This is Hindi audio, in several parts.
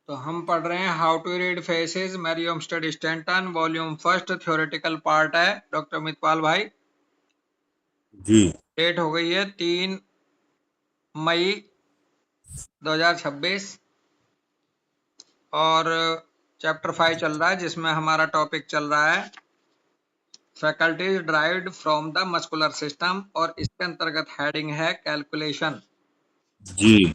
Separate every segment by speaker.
Speaker 1: तो हम पढ़ रहे हैं how to read faces Mariam study Stanton volume first theoretical part है डॉक्टर मितपाल भाई।
Speaker 2: जी
Speaker 1: डेट हो गई है 3 मई 2026 और चैप्टर 5 चल रहा है जिसमें हमारा टॉपिक चल रहा है faculties derived from the muscular system और इसके अंतर्गत हेडिंग है कैलकुलेशन।
Speaker 2: जी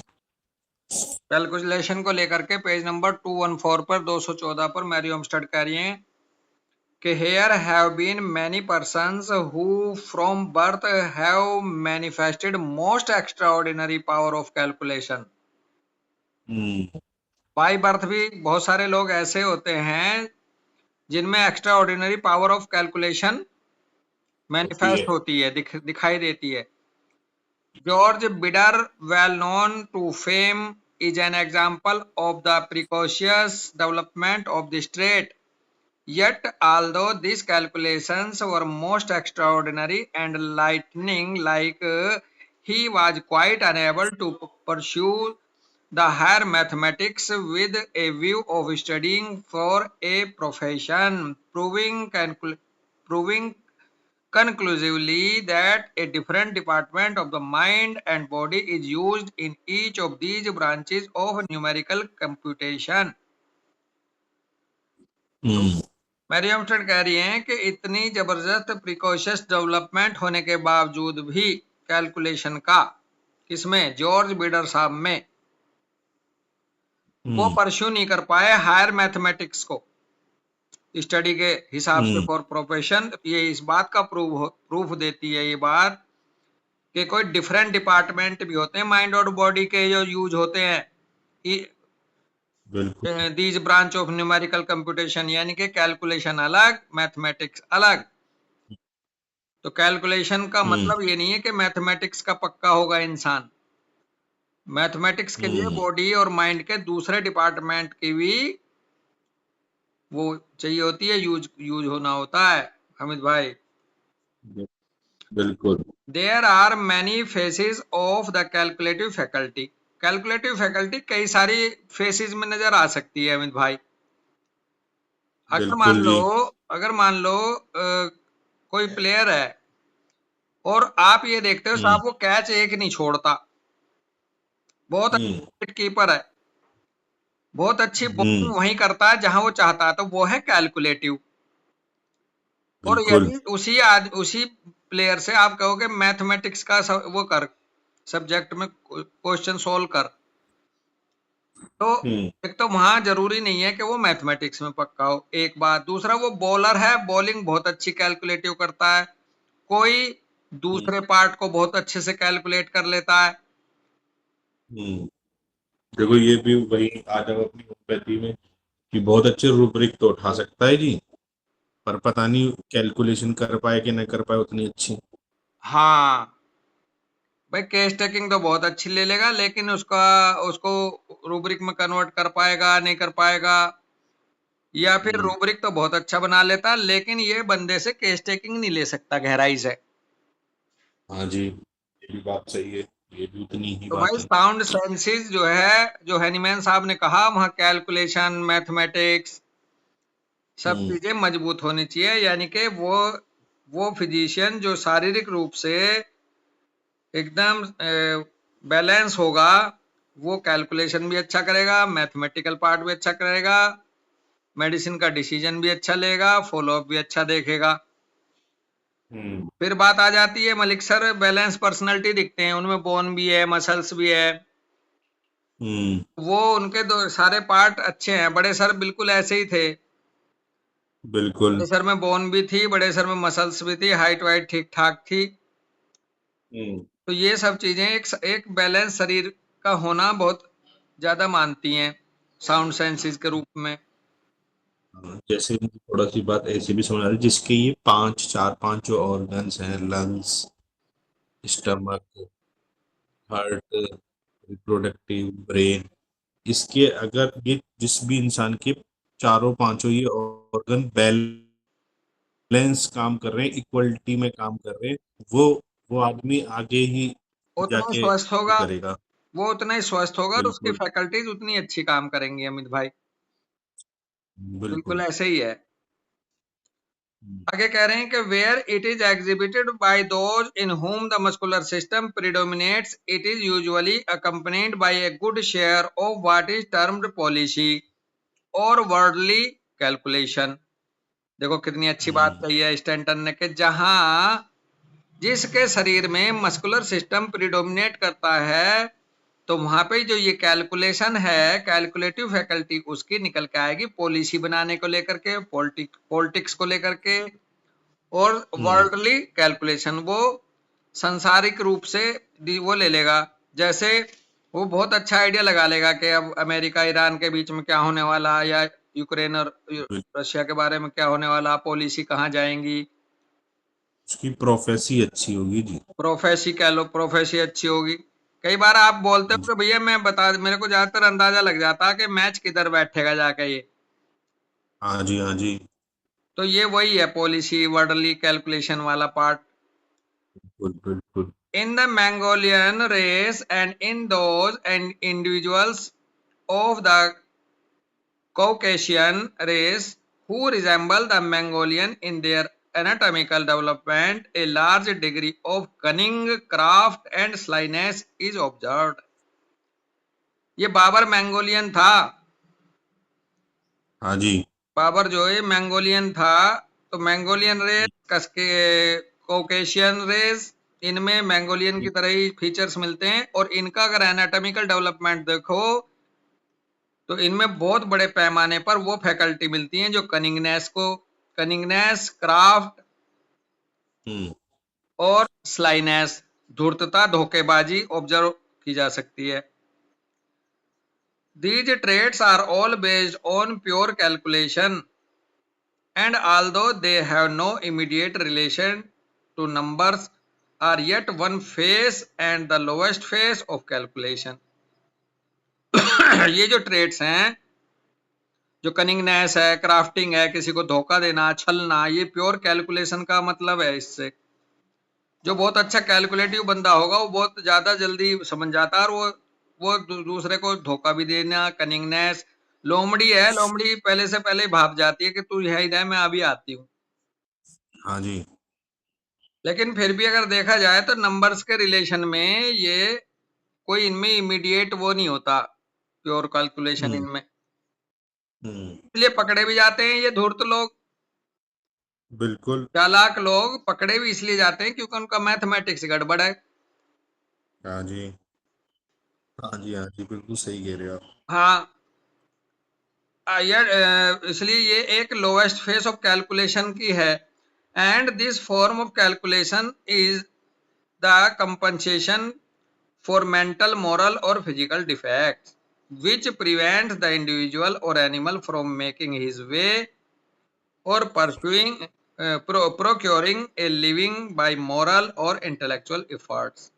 Speaker 1: कैलकुलेशन को लेकर के पेज नंबर 214 पर 214 पर मैरियम स्टडी कह रही है कि here have been many persons who from birth have manifested most extraordinary power of calculation।
Speaker 2: Hmm,
Speaker 1: by birth भी बहुत सारे लोग ऐसे होते हैं जिनमें extraordinary power of calculation
Speaker 2: होती है।
Speaker 1: मैनिफेस्ट होती है, दिखाई देती है। George Bidder, well known to fame, is an example of the precocious development of this trait. Yet, although these calculations were most extraordinary and lightning-like, he was quite unable to pursue the higher mathematics with a view of studying for a profession, proving conclusively that a different department of the mind and body is used in each of these branches of numerical computation। तो
Speaker 2: हम्म,
Speaker 1: मैरियम स्टड कह रही हैं कि इतनी जबरदस्त प्रिकॉशियस डेवलपमेंट होने के बावजूद भी कैलकुलेशन का किसमें जॉर्ज बिडर साहब में वो
Speaker 2: हम्म,
Speaker 1: परस्यू नहीं कर पाए हायर मैथमेटिक्स को स्टडी के हिसाब से
Speaker 2: हम्म,
Speaker 1: फॉर प्रोफेशन। ये इस बात का प्रूफ देती है ये बात कि कोई डिफरेंट डिपार्टमेंट भी होते हैं माइंड और बॉडी के जो यूज होते हैं
Speaker 2: बिल्कुल।
Speaker 1: These branch of numerical computation, यानी कि कैलकुलेशन अलग मैथमेटिक्स अलग। तो कैलकुलेशन का
Speaker 2: हम्म,
Speaker 1: मतलब ये नहीं है कि मैथमेटिक्स का पक्का होगा इंसान। मैथमेटिक्स के लिए
Speaker 2: हम्म,
Speaker 1: बॉडी और माइंड के दूसरे डिपार्टमेंट की भी वो चाहिए होती है, यूज यूज होना होता है अमित भाई।
Speaker 2: बिल्कुल।
Speaker 1: There are many phases of the calculative faculty. Calculative faculty कई सारी फेसेस में नजर आ सकती है अमित भाई। अगर मान
Speaker 2: बिल्कुल
Speaker 1: लो
Speaker 2: जी।
Speaker 1: अगर मान लो कोई प्लेयर है और आप ये देखते हो
Speaker 2: हम्म,
Speaker 1: साहब वो कैच एक नहीं छोड़ता, बहुत
Speaker 2: हम्म,
Speaker 1: अच्छा कीपर है, बहुत अच्छी
Speaker 2: हम्म,
Speaker 1: बॉलिंग वहीं करता है जहां वो चाहता है, तो वो है कैलकुलेटिव। और
Speaker 2: बिल्कुल।
Speaker 1: यदि उसी प्लेयर से आप कहोगे मैथमेटिक्स का वो कर, सब्जेक्ट में क्वेश्चन सोल्व कर, तो
Speaker 2: हम्म,
Speaker 1: एक तो वहां जरूरी नहीं है कि वो मैथमेटिक्स में पक्का हो, एक बात। दूसरा वो बॉलर है, बॉलिंग बहुत अच्छी कैलकुलेटिव करता है, कोई
Speaker 2: हम्म,
Speaker 1: दूसरे पार्ट को बहुत अच्छे से कैलकुलेट कर लेता है।
Speaker 2: हम्म। देखो ये भी वही आ जाओ अपनी होम्योपैथी में कि बहुत अच्छे रूब्रिक तो उठा सकता है जी, पर पता नहीं कैलकुलेशन कर पाए कि नहीं कर पाए उतनी अच्छी।
Speaker 1: हाँ भाई, केस टेकिंग तो बहुत अच्छी ले लेगा, लेकिन उसका उसको रूब्रिक में कन्वर्ट कर पाएगा नहीं कर पाएगा। या फिर
Speaker 2: हम्म,
Speaker 1: रूब्रिक तो बहुत अच्छा बना लेता, लेकिन ये बंदे से केस टेकिंग नहीं ले सकता गहराई से।
Speaker 2: हाँ जी, ये भी बात सही है। ये भी उतनी ही
Speaker 1: तो
Speaker 2: बात
Speaker 1: भाई
Speaker 2: है।
Speaker 1: साउंड सेंसेस जो है, जो हैनीमैन साहब ने कहा, वहां कैलकुलेशन मैथमेटिक्स सब
Speaker 2: हम्म,
Speaker 1: चीजें मजबूत होनी चाहिए, यानी कि वो फिजिशियन जो शारीरिक रूप से एकदम बैलेंस होगा, वो कैलकुलेशन भी अच्छा करेगा, मैथमेटिकल पार्ट भी अच्छा करेगा, मेडिसिन का डिसीजन भी अच्छा लेगा, फॉलोअप भी अच्छा देखेगा।
Speaker 2: हम्म,
Speaker 1: फिर बात आ जाती है मलिक सर, बैलेंस पर्सनैलिटी दिखते हैं, उनमें बोन भी है मसल्स भी है,
Speaker 2: हम्म,
Speaker 1: वो उनके दो सारे पार्ट अच्छे हैं। बड़े सर बिल्कुल ऐसे ही थे,
Speaker 2: बिल्कुल।
Speaker 1: बड़े सर में बोन भी थी, बड़े सर में मसल्स भी थी, हाइट वाइट ठीक ठाक थी।
Speaker 2: हम्म,
Speaker 1: तो ये सब चीजें एक बैलेंस शरीर का होना बहुत ज्यादा मानती हैं साउंड साइंसेज के रूप में।
Speaker 2: हाँ, जैसे मुझे थोड़ा सी बात ऐसी भी समझ आ रही है, जिसके ये पांच चार पांच जो ऑर्गन्स हैं, lungs, stomach, heart, reproductive, brain, इसके अगर ये जिस भी इंसान के चारों पांचों ये ऑर्गन बैलेंस काम कर रहे हैं, इक्वलिटी में काम कर रहे हैं, वो आदमी आगे ही
Speaker 1: उतना
Speaker 2: जाके
Speaker 1: स्वस्थ
Speaker 2: ये
Speaker 1: होगा,
Speaker 2: करेगा।
Speaker 1: वो उतना ही स्वस्थ होगा और उसकी
Speaker 2: बिल्कुल
Speaker 1: फैकल्टीज उतनी अच्छी काम करेंगी अमित भाई। बिल्कुल
Speaker 2: बिल्कुल।
Speaker 1: ऐसे ही है।
Speaker 2: हम्म,
Speaker 1: आगे कह रहे हैं कि where it is exhibited by those in whom the muscular system predominates, it is usually accompanied by a good share of what is termed policy or worldly calculation। देखो कितनी अच्छी बात
Speaker 2: हम्म,
Speaker 1: कही है स्टैंटन ने कि जहां जिसके शरीर में मस्कुलर सिस्टम प्रिडोमिनेट करता है, तो वहां पे जो ये कैलकुलेशन है, कैलकुलेटिव फैकल्टी उसकी निकल के आएगी पॉलिसी बनाने को लेकर के, पॉलिटिक्स को लेकर के, और
Speaker 2: हम्म,
Speaker 1: वर्ल्डली कैलकुलेशन वो संसारिक रूप से वो ले लेगा। जैसे वो बहुत अच्छा आइडिया लगा लेगा कि अब अमेरिका ईरान के बीच में क्या होने वाला, या यूक्रेन और
Speaker 2: बिल-
Speaker 1: रशिया के बारे में क्या होने वाला, पॉलिसी कहाँ जाएंगी।
Speaker 2: उसकी प्रोफेसी अच्छी होगी जी।
Speaker 1: प्रोफेसी कह लो, प्रोफेसी अच्छी होगी। कई बार आप बोलते
Speaker 2: हाँ
Speaker 1: हो
Speaker 2: जी,
Speaker 1: कि भैया मैं बता, मेरे को ज्यादातर अंदाजा लग जाता है कि मैच किधर बैठेगा जाके ये।
Speaker 2: हाँ जी, हाँ जी।
Speaker 1: तो ये वही है पॉलिसी वर्डली कैलकुलेशन वाला पार्ट।
Speaker 2: बिल्कुल बिल्कुल।
Speaker 1: In the Mongolian race and in those and individuals of the Caucasian race who resemble the Mongolian in their anatomical development, a large degree of cunning, craft and slyness is observed। ये बाबर मंगोलियन था।
Speaker 2: हाँ जी।
Speaker 1: बाबर जो है मंगोलियन था। तो मंगोलियन रेस कसके कॉकेशियन रेस, इनमें मंगोलियन की तरह ही फीचर्स मिलते हैं। और इनका अगर एनाटॉमिकल डेवलपमेंट देखो, तो इनमें बहुत बड़े पैमाने पर वो फैकल्टी मिलती हैं जो कनिंगनेस, क्राफ्ट
Speaker 2: हम्म,
Speaker 1: और स्लाइनेस, धूर्तता, धोखेबाजी ऑब्जर्व की जा सकती है। These traits are all based on pure calculation, and although they have no immediate relation to numbers, are yet one phase and the lowest phase of calculation। ये जो ट्रेड्स हैं, जो कनिंगनेस है, क्राफ्टिंग है, किसी को धोखा देना, छलना, ये प्योर कैलकुलेशन का मतलब है। इससे जो बहुत अच्छा कैलकुलेटिव बंदा होगा वो बहुत ज्यादा जल्दी समझ जाता है, और वो दूसरे को धोखा भी देना, कनिंगनेस। लोमड़ी है, लोमड़ी पहले से पहले ही भाप जाती है कि तू यही रह, मैं अभी आती हूँ।
Speaker 2: हाँ जी।
Speaker 1: लेकिन फिर भी अगर देखा जाए तो नंबर्स के रिलेशन में ये कोई इनमें इमीडिएट वो नहीं होता, प्योर कैलकुलेशन
Speaker 2: हम्म,
Speaker 1: इनमें।
Speaker 2: हम्म,
Speaker 1: इसलिए पकड़े भी जाते हैं ये धूर्त लोग,
Speaker 2: बिल्कुल।
Speaker 1: चालाक लोग पकड़े भी इसलिए जाते हैं क्योंकि उनका मैथमेटिक्स गड़बड़ है।
Speaker 2: हाँ जी, हाँ जी, हाँ जी, बिल्कुल सही कह रहे हो आप।
Speaker 1: हाँ, इसलिए ये एक लोएस्ट फेस ऑफ कैलकुलेशन की है। And this form of calculation is the compensation for mental, moral और physical defects which prevents the individual or animal from making his way or pursuing procuring a living by moral or intellectual efforts।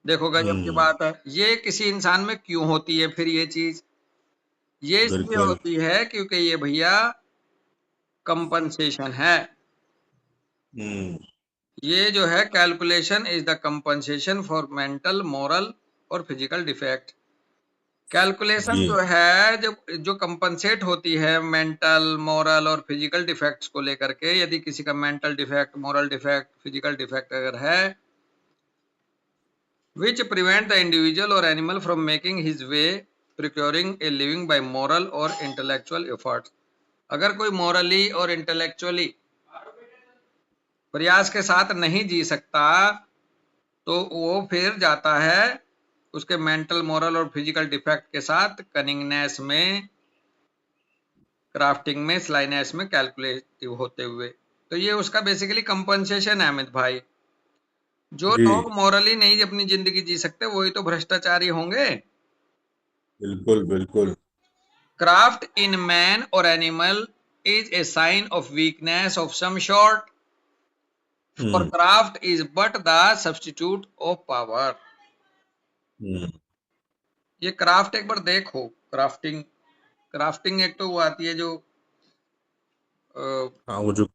Speaker 1: देखो गजब की
Speaker 2: हम्म,
Speaker 1: बात है, ये किसी इंसान में क्यों होती है फिर ये चीज? ये इसलिए
Speaker 2: बिल्कुल।
Speaker 1: होती है क्योंकि ये भैया कंपनसेशन है।
Speaker 2: हम्म,
Speaker 1: ये जो है calculation is the compensation for mental, moral और फिजिकल डिफेक्ट। कैलकुलेशन
Speaker 2: जी।
Speaker 1: जो है, जो कंपनसेट होती है मेंटल, मोरल और फिजिकल डिफेक्ट्स को लेकर के, यदि किसी का mental defect, moral defect, physical defect अगर है, विच प्रिवेंट द इंडिविजुअल और animal from making his way, procuring a living by moral और इंटेलेक्चुअल एफर्ट्स। अगर कोई मॉरली और इंटेलेक्चुअली प्रयास के साथ नहीं जी सकता, तो वो फिर जाता है उसके मेंटल, मोरल और फिजिकल डिफेक्ट के साथ कनिंगनेस में, क्राफ्टिंग में, स्लाइनेस में, कैलकुलेटिव होते हुए। तो ये उसका बेसिकली कंपनसेशन है अमित भाई। जो
Speaker 2: जी,
Speaker 1: लोग मॉरली नहीं अपनी जिंदगी जी सकते वही तो भ्रष्टाचारी होंगे।
Speaker 2: बिल्कुल बिल्कुल।
Speaker 1: क्राफ्ट इन मैन और animal is a sign of weakness of some sort, for
Speaker 2: hmm,
Speaker 1: craft is but the substitute of power।
Speaker 2: Hmm,
Speaker 1: ये क्राफ्ट एक बार देखो, क्राफ्टिंग, क्राफ्टिंग एक तो वो आती है जो
Speaker 2: हाँ वो जो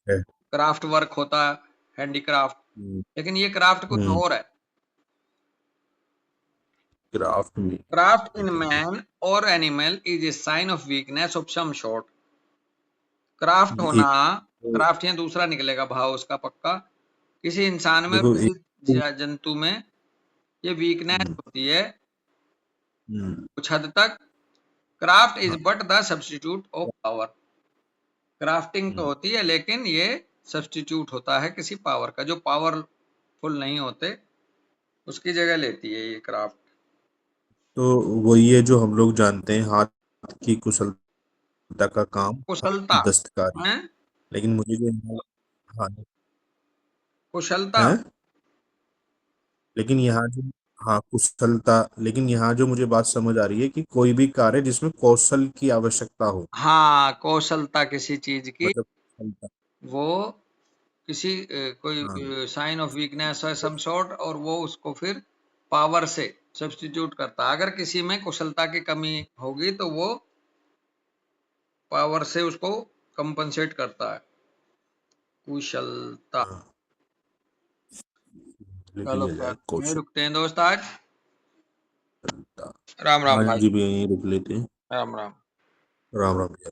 Speaker 2: है।
Speaker 1: क्राफ्ट वर्क होता है, हैंडीक्राफ्ट।
Speaker 2: हम्म,
Speaker 1: लेकिन ये क्राफ्ट कुछ
Speaker 2: हम्म,
Speaker 1: और है।
Speaker 2: क्राफ्ट में
Speaker 1: क्राफ्ट इन मैन और animal is a sign of weakness of some sort. Craft होना,
Speaker 2: एक
Speaker 1: क्राफ्ट यहाँ दूसरा निकलेगा भाव उसका पक्का, किसी इंसान में और
Speaker 2: देखो
Speaker 1: किसी
Speaker 2: एक
Speaker 1: जंतु में ये वीकनेस होती है कुछ हद तक। Craft is but the substitute of power. Crafting तो होती है लेकिन ये सब्स्टिट्यूट होता है किसी पावर का, जो पावरफुल नहीं होते उसकी जगह लेती है ये क्राफ्ट।
Speaker 2: तो वही है जो हम लोग जानते हैं, हाथ की कुशलता का काम,
Speaker 1: कुशलता
Speaker 2: दस्तकारी।
Speaker 1: है,
Speaker 2: लेकिन मुझे जो हाँ
Speaker 1: कुशलता।
Speaker 2: है, लेकिन यहाँ जो हाँ कुशलता, लेकिन यहाँ जो मुझे बात समझ आ रही है कि कोई भी कार्य जिसमें कौशल की आवश्यकता हो,
Speaker 1: हाँ, कौशलता किसी चीज की,
Speaker 2: मतलब कुशलता।
Speaker 1: वो किसी
Speaker 2: हाँ
Speaker 1: कोई साइन ऑफ वीकनेस है सम सॉर्ट, और वो उसको फिर पावर से सब्स्टिट्यूट करता है। अगर किसी में कुशलता की कमी होगी तो वो पावर से उसको कंपनसेट करता है, कुशलता।
Speaker 2: हाँ, लिख
Speaker 1: चलो
Speaker 2: लिया जाए
Speaker 1: फिर यहीं
Speaker 2: कौशल।
Speaker 1: रुकते हैं दोस्त आज। राम राम
Speaker 2: आज
Speaker 1: भाई।
Speaker 2: जी भी यहीं रुक लेते हैं।
Speaker 1: राम राम।
Speaker 2: राम राम।